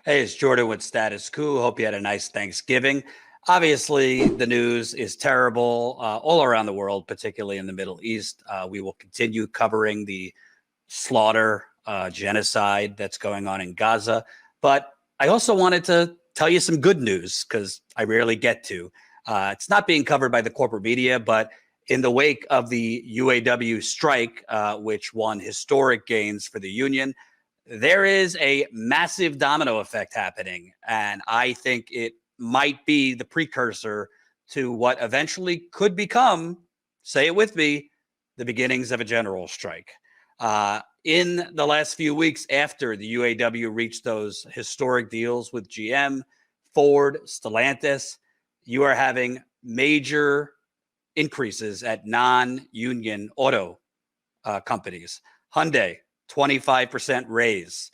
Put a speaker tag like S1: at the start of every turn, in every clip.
S1: Hey, it's Jordan with Status Coup. Hope you had a nice Thanksgiving. Obviously, the news is terrible all around the world, particularly in the Middle East. We will continue covering the slaughter, genocide that's going on in Gaza. But I also wanted to tell you some good news because I rarely get to. It's not being covered by the corporate media, but in the wake of the UAW strike, which won historic gains for the union, there is a massive domino effect happening. And I think it might be the precursor to what eventually could become, say it with me, the beginnings of a general strike. In the last few weeks after the UAW reached those historic deals with GM, Ford, Stellantis, you are having major increases at non-union auto companies. Hyundai, 25% raise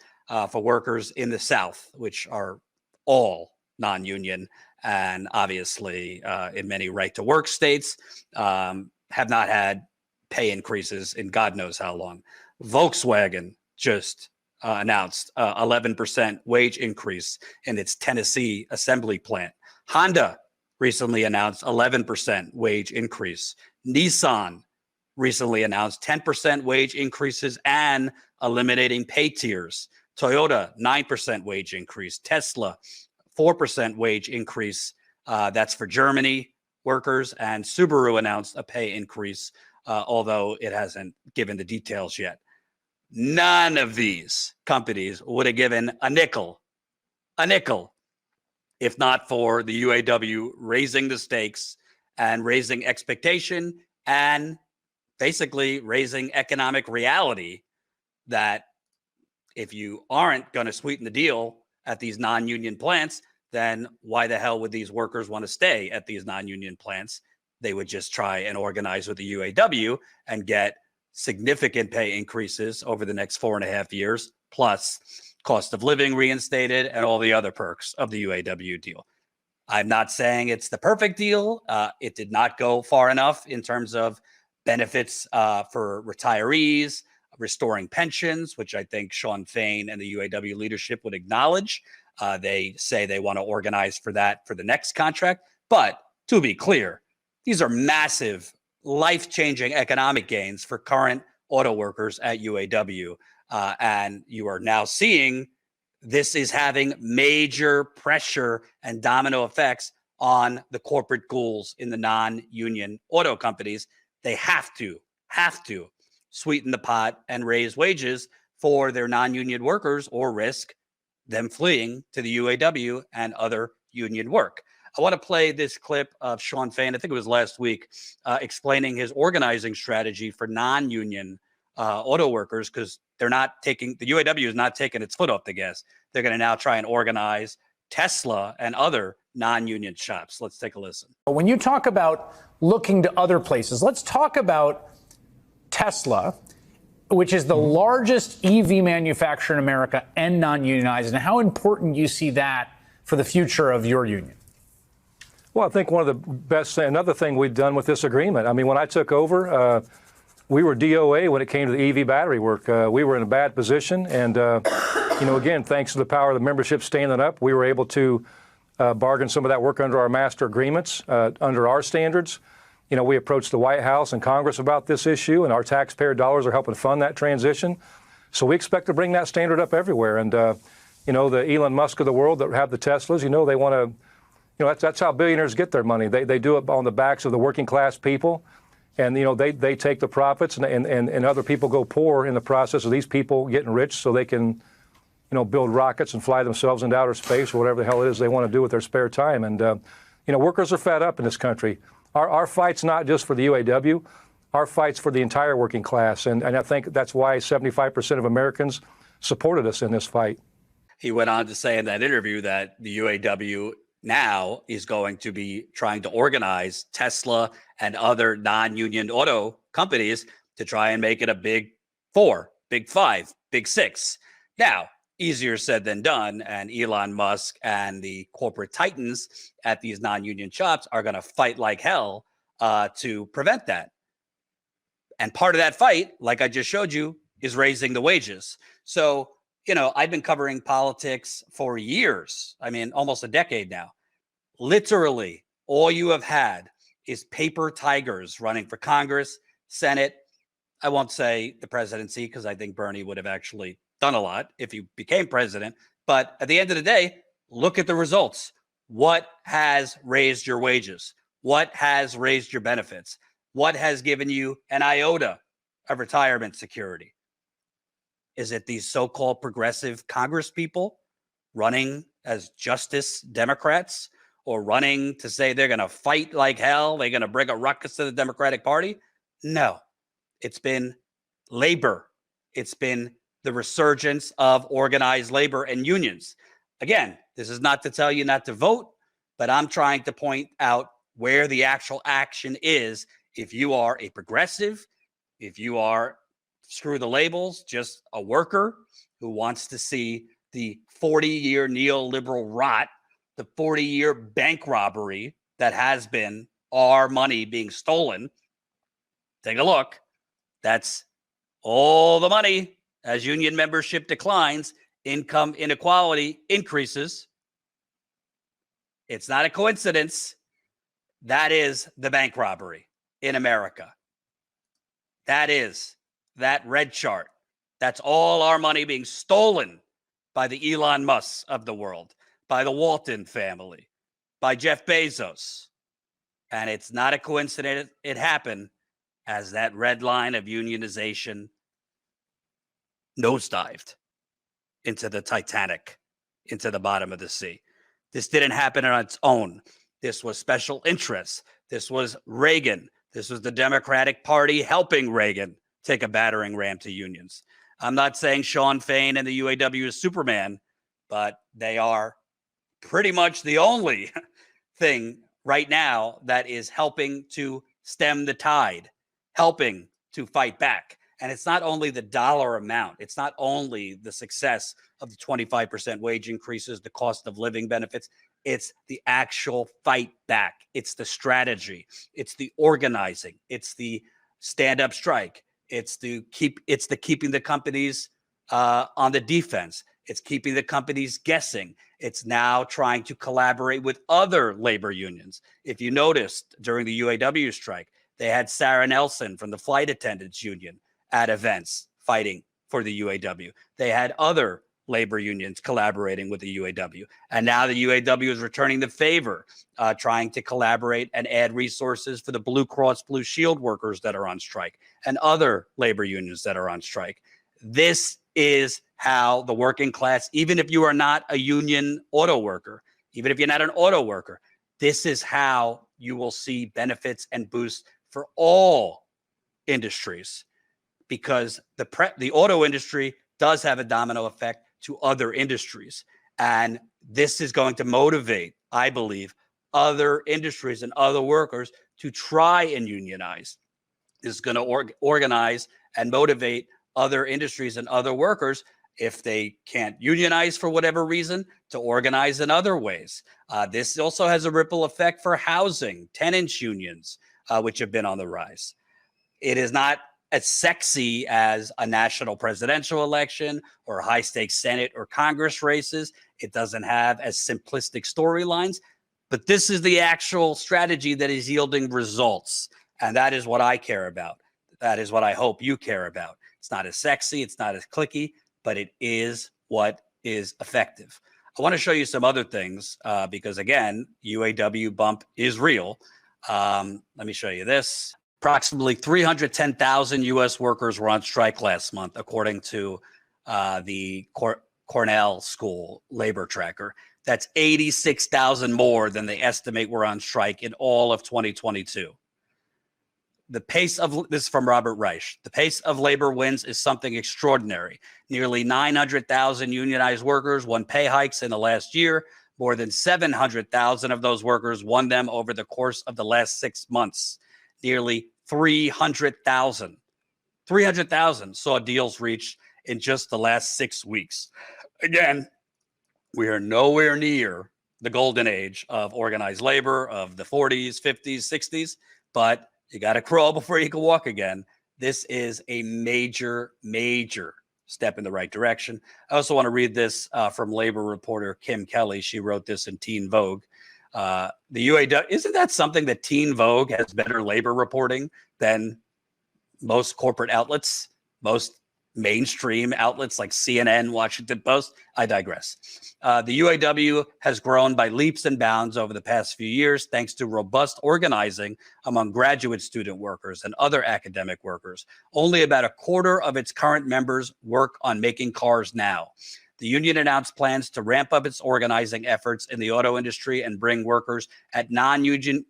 S1: for workers in the South, which are all non-union and obviously in many right-to-work states have not had pay increases in God knows how long. Volkswagen just announced 11% wage increase in its Tennessee assembly plant. Honda recently announced 11% wage increase. Nissan recently announced 10% wage increases and eliminating pay tiers. Toyota, 9% wage increase. Tesla, 4% wage increase. That's for Germany workers. And Subaru announced a pay increase, although it hasn't given the details yet. None of these companies would have given a nickel, if not for the UAW raising the stakes and raising expectation and basically raising economic reality that if you aren't going to sweeten the deal at these non-union plants, then why the hell would these workers want to stay at these non-union plants? They would just try and organize with the UAW and get significant pay increases over the next 4.5 years, plus cost of living reinstated and all the other perks of the UAW deal. I'm not saying it's the perfect deal. It did not go far enough in terms of benefits for retirees, restoring pensions, which I think Shawn Fain and the UAW leadership would acknowledge. They say they want to organize for that for the next contract. But to be clear, these are massive, life-changing economic gains for current auto workers at UAW. And you are now seeing this is having major pressure and domino effects on the corporate ghouls in the non-union auto companies. They have to sweeten the pot and raise wages for their non-union workers or risk them fleeing to the UAW and other union work. I want to play this clip of Shawn Fain, I think it was last week, explaining his organizing strategy for non-union auto workers because the UAW is not taking its foot off the gas. They're going to now try and organize Tesla and other non-union shops. Let's take a listen.
S2: When you talk about looking to other places, let's talk about Tesla, which is the largest EV manufacturer in America and non-unionized, and how important you see that for the future of your union.
S3: Well, I think one of the best, another thing we've done with this agreement, I mean, when I took over, we were DOA when it came to the EV battery work. We were in a bad position. And, again, thanks to the power of the membership standing up, we were able to bargain some of that work under our master agreements, under our standards. We approached the White House and Congress about this issue, and our taxpayer dollars are helping fund that transition. So we expect to bring that standard up everywhere. And, the Elon Musk of the world that have the Teslas, they want to, that's how billionaires get their money. They do it on the backs of the working class people. And, they take the profits and other people go poor in the process of these people getting rich so they can, build rockets and fly themselves into outer space or whatever the hell it is they want to do with their spare time. And, workers are fed up in this country. Our fight's not just for the UAW. Our fight's for the entire working class. And I think that's why 75% of Americans supported us in this fight.
S1: He went on to say in that interview that the UAW now is going to be trying to organize Tesla and other non-union auto companies to try and make it a big four, big five, big six. Now, easier said than done. And Elon Musk and the corporate titans at these non-union shops are going to fight like hell to prevent that. And part of that fight, like I just showed you, is raising the wages. So I've been covering politics for years. I mean, almost a decade now. Literally, all you have had is paper tigers running for Congress, Senate. I won't say the presidency because I think Bernie would have actually done a lot if he became president. But at the end of the day, look at the results. What has raised your wages? What has raised your benefits? What has given you an iota of retirement security? Is it these so-called progressive Congress people running as Justice Democrats or running to say they're going to fight like hell? They're going to bring a ruckus to the Democratic Party? No, it's been labor. It's been the resurgence of organized labor and unions. Again, this is not to tell you not to vote, but I'm trying to point out where the actual action is. If you are a progressive, if you are, screw the labels, just a worker who wants to see the 40-year neoliberal rot, the 40-year bank robbery that has been our money being stolen, take a look. That's all the money. As union membership declines, income inequality increases. It's not a coincidence. That is the bank robbery in America. That is that red chart. That's all our money being stolen by the Elon Musks of the world, by the Walton family, by Jeff Bezos. And it's not a coincidence it happened as that red line of unionization nosedived into the Titanic, into the bottom of the sea. This didn't happen on its own. This was special interests. This was Reagan. This was the Democratic Party helping Reagan take a battering ram to unions. I'm not saying Shawn Fain and the UAW is Superman, but they are pretty much the only thing right now that is helping to stem the tide, helping to fight back. And it's not only the dollar amount. It's not only the success of the 25% wage increases, the cost of living benefits. It's the actual fight back. It's the strategy. It's the organizing. It's the stand-up strike. It's the keeping the companies on the defense. It's keeping the companies guessing. It's now trying to collaborate with other labor unions. If you noticed during the UAW strike, they had Sarah Nelson from the flight attendants union at events fighting for the UAW. They had other labor unions collaborating with the UAW. And now the UAW is returning the favor, trying to collaborate and add resources for the Blue Cross Blue Shield workers that are on strike and other labor unions that are on strike. This is how the working class, even if you are not a union auto worker, even if you're not an auto worker, this is how you will see benefits and boosts for all industries, because the auto industry does have a domino effect to other industries. And this is going to motivate, I believe, other industries and other workers to try and unionize. This is going to organize and motivate other industries and other workers, if they can't unionize for whatever reason, to organize in other ways. This also has a ripple effect for housing, tenants unions, which have been on the rise. It is not as sexy as a national presidential election or high stakes Senate or Congress races. It doesn't have as simplistic storylines, but this is the actual strategy that is yielding results. And that is what I care about. That is what I hope you care about. It's not as sexy, it's not as clicky, but it is what is effective. I want to show you some other things because, again, UAW bump is real. Let me show you this. Approximately 310,000 U.S. workers were on strike last month, according to the Cornell School labor tracker. That's 86,000 more than they estimate were on strike in all of 2022. The pace of this is from Robert Reich. The pace of labor wins is something extraordinary. Nearly 900,000 unionized workers won pay hikes in the last year. More than 700,000 of those workers won them over the course of the last 6 months. Nearly 300,000 saw deals reached in just the last 6 weeks. Again, we are nowhere near the golden age of organized labor of the 40s, 50s, 60s, but you got to crawl before you can walk again. This is a major, major step in the right direction. I also want to read this from labor reporter Kim Kelly. She wrote this in Teen Vogue. The UAW, isn't that something that Teen Vogue has better labor reporting than most corporate outlets, most mainstream outlets like CNN, Washington Post? I digress. The UAW has grown by leaps and bounds over the past few years, thanks to robust organizing among graduate student workers and other academic workers. Only about a quarter of its current members work on making cars now. The union announced plans to ramp up its organizing efforts in the auto industry and bring workers at non-union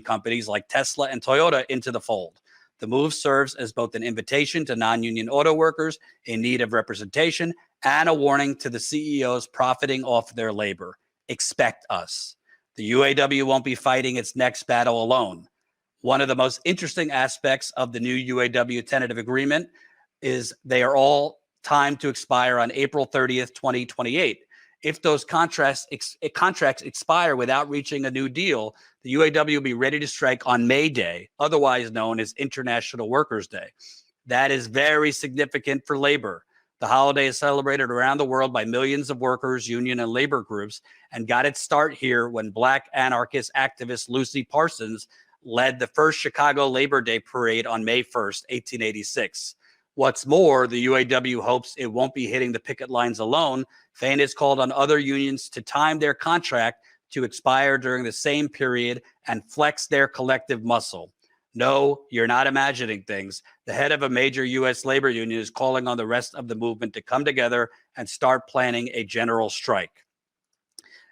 S1: companies like Tesla and Toyota into the fold. The move serves as both an invitation to non-union auto workers in need of representation and a warning to the CEOs profiting off their labor. Expect us. The UAW won't be fighting its next battle alone. One of the most interesting aspects of the new UAW tentative agreement is they are all timed to expire on April 30th, 2028. If those contracts expire without reaching a new deal, the UAW will be ready to strike on May Day, otherwise known as International Workers' Day. That is very significant for labor. The holiday is celebrated around the world by millions of workers, union, and labor groups, and got its start here when Black anarchist activist Lucy Parsons led the first Chicago Labor Day parade on May 1st, 1886. What's more, the UAW hopes it won't be hitting the picket lines alone. Fain has called on other unions to time their contract to expire during the same period and flex their collective muscle. No, you're not imagining things. The head of a major U.S. labor union is calling on the rest of the movement to come together and start planning a general strike.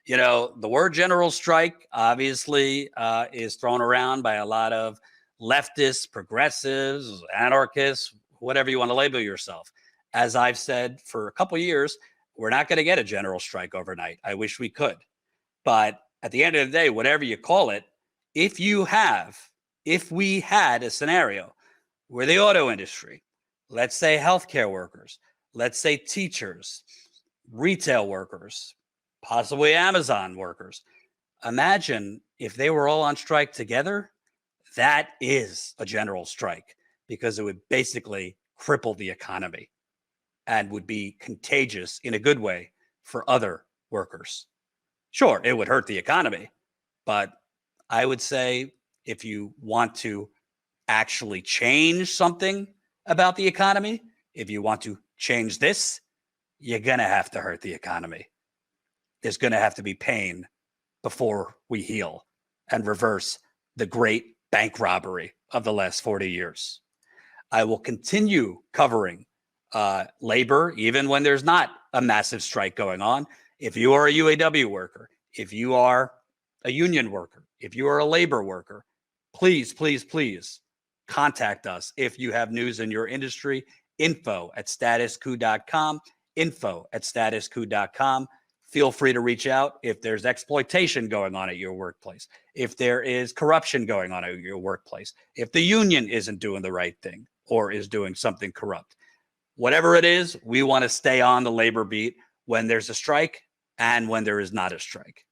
S1: You know, the word general strike obviously is thrown around by a lot of leftists, progressives, anarchists, whatever you want to label yourself. As I've said for a couple of years, we're not going to get a general strike overnight. I wish we could. But at the end of the day, whatever you call it, if we had a scenario where the auto industry, let's say healthcare workers, let's say teachers, retail workers, possibly Amazon workers, imagine if they were all on strike together, that is a general strike, because it would basically cripple the economy and would be contagious in a good way for other workers. Sure, it would hurt the economy, but I would say if you want to actually change something about the economy, if you want to change this, you're going to have to hurt the economy. There's going to have to be pain before we heal and reverse the great bank robbery of the last 40 years. I will continue covering labor, even when there's not a massive strike going on. If you are a UAW worker, if you are a union worker, if you are a labor worker, please, please, please contact us if you have news in your industry. info@statuscoup.com, info@statuscoup.com. Feel free to reach out if there's exploitation going on at your workplace, if there is corruption going on at your workplace, if the union isn't doing the right thing or is doing something corrupt. Whatever it is, we want to stay on the labor beat when there's a strike and when there is not a strike.